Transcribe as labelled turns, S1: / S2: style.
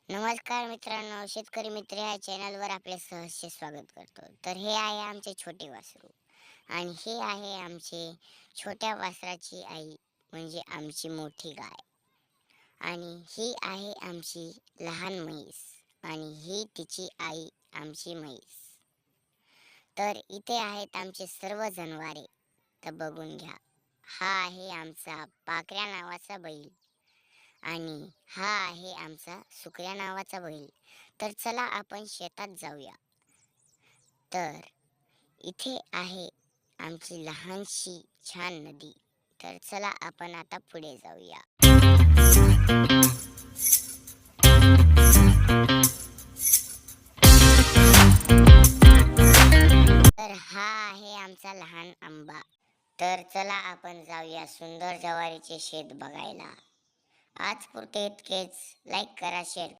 S1: नमस्कार मित्रांनो, शेतकरी मित्र ह्या चॅनलवर आपले सहर्ष स्वागत करतो. तर हे आहे आमचे छोटे वासरू आणि हे आहे आमचे छोट्या वासराची आई म्हणजे आमची मोठी गाय आणि ही आहे आमची लहान म्हैस आणि ही तिची आई आमची म्हैस. तर इथे आहेत आमचे सर्व जनावरे. तर बघून घ्या. हा आहे आमचा पाकऱ्या नावाचा बैल आणि हा आहे आमचा सुकऱ्या नावाचा बैल. तर चला आपण शेतात जाऊया. तर इथे आहे आमची लहानशी छान नदी. तर चला आपण आता पुढे जाऊया. तर हा आहे आमचा लहान आंबा. तर चला आपण जाऊया सुंदर ज्वारीचे शेत बघायला. आज पुरते इतकेच. लाईक करा, शेअर